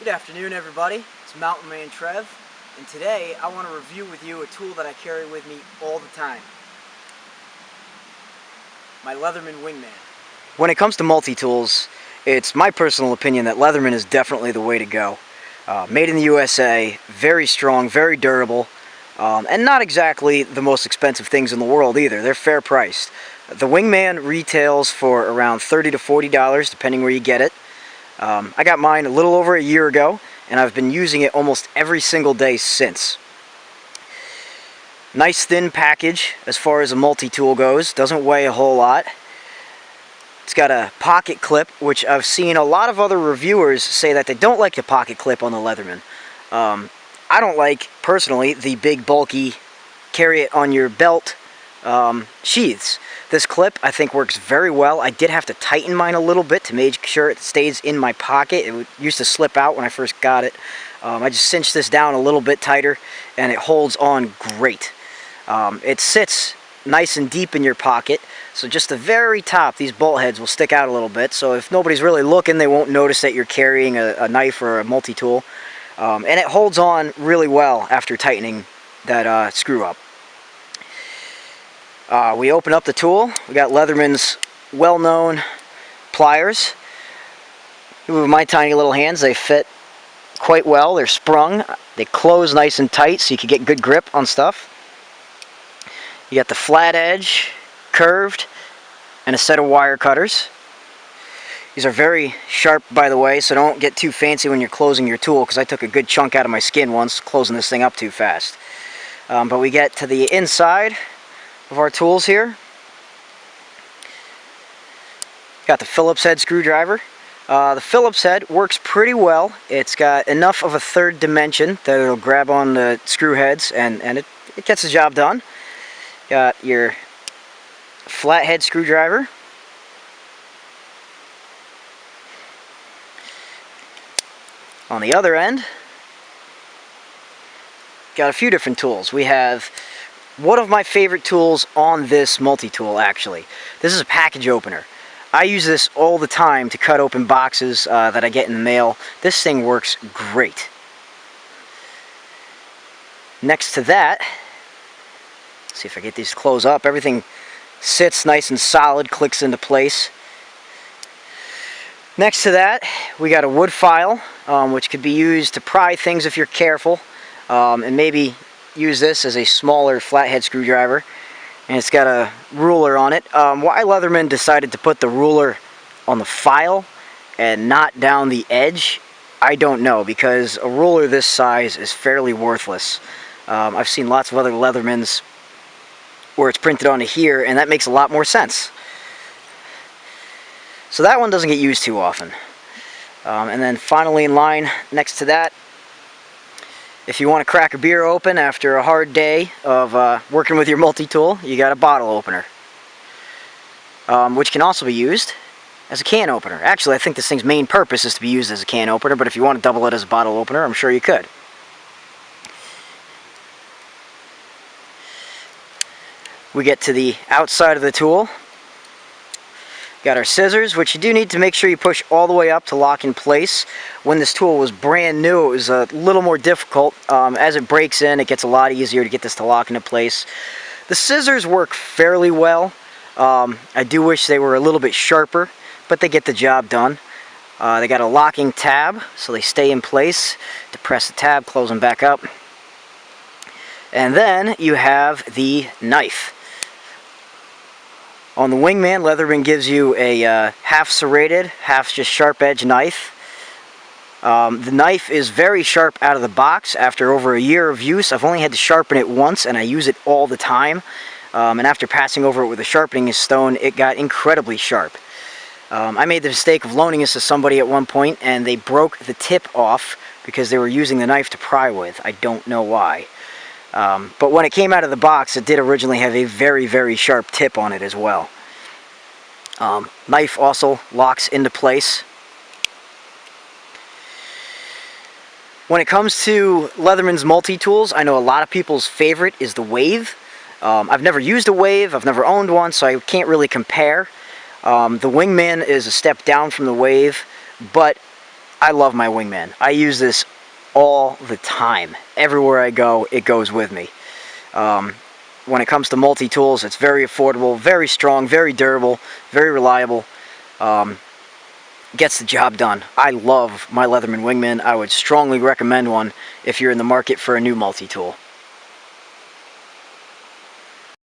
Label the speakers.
Speaker 1: Good afternoon, everybody. It's MountainManTrev, and today I want to review with you a tool that I carry with me all the time. My Leatherman Wingman. When it comes to multi-tools, it's my personal opinion that Leatherman is definitely the way to go. Made in the USA, very strong, very durable, and not exactly the most expensive things in the world either. They're fair priced. The Wingman retails for around $30 to $40 depending where you get it. I got mine a little over a year ago, and I've been using it almost every single day since. Nice thin package as far as a multi-tool goes. Doesn't weigh a whole lot. It's got a pocket clip, which I've seen a lot of other reviewers say that they don't like the pocket clip on the Leatherman. I don't like, personally, the big bulky carry it on your belt sheaths. This clip, I think, works very well. I did have to tighten mine a little bit to make sure it stays in my pocket. It used to slip out when I first got it. I just cinched this down a little bit tighter, and it holds on great. It sits nice and deep in your pocket, so just the very top, these bolt heads will stick out a little bit, so if nobody's really looking, they won't notice that you're carrying a knife or a multi-tool. And it holds on really well after tightening that screw up. We open up the tool. We got Leatherman's well-known pliers. With my tiny little hands, they fit quite well. They're sprung. They close nice and tight so you can get good grip on stuff. You got the flat edge, curved, and a set of wire cutters. These are very sharp, by the way, so don't get too fancy when you're closing your tool, because I took a good chunk out of my skin once closing this thing up too fast. But we get to the inside of our tools here. Got the Phillips head screwdriver. The Phillips head works pretty well. It's got enough of a third dimension that it'll grab on the screw heads, and it gets the job done. Got your flathead screwdriver. On the other end, got a few different tools. We have one of my favorite tools on this multi-tool, actually. This is a package opener. I use this all the time to cut open boxes that I get in the mail. This thing works great. Next to that, let's see if I get these to close up. Everything sits nice and solid, clicks into place. Next to that, we got a wood file, which could be used to pry things if you're careful, and maybe use this as a smaller flathead screwdriver. And it's got a ruler on it. Why Leatherman decided to put the ruler on the file and not down the edge, I don't know, because a ruler this size is fairly worthless. I've seen lots of other Leathermans where it's printed onto here, and that makes a lot more sense. So that one doesn't get used too often. And then finally in line next to that, if you want to crack a beer open after a hard day of working with your multi-tool, you got a bottle opener, which can also be used as a can opener. Actually, I think this thing's main purpose is to be used as a can opener, but if you want to double it as a bottle opener, I'm sure you could. We get to the outside of the tool. Got our scissors, which you do need to make sure you push all the way up to lock in place. When this tool was brand new, it was a little more difficult. As it breaks in, it gets a lot easier to get this to lock into place. The scissors work fairly well. I do wish they were a little bit sharper, but they get the job done. They got a locking tab, so they stay in place. Depress the tab, close them back up. And then you have the knife. On the Wingman, Leatherman gives you a half serrated, half just sharp edge knife. The knife is very sharp out of the box. After over a year of use, I've only had to sharpen it once, and I use it all the time. And after passing over it with a sharpening stone, it got incredibly sharp. I made the mistake of loaning this to somebody at one point, and they broke the tip off because they were using the knife to pry with. I don't know why. But when it came out of the box, it did originally have a very, very sharp tip on it as well. Knife also locks into place. When it comes to Leatherman's multi-tools, I know a lot of people's favorite is the Wave. I've never used a Wave, I've never owned one, so I can't really compare. The Wingman is a step down from the Wave, but I love my Wingman. I use this all the time. Everywhere I go, it goes with me. When it comes to multi-tools, it's very affordable, very strong, very durable, very reliable. Gets the job done. I love my Leatherman Wingman. I would strongly recommend one if you're in the market for a new multi-tool.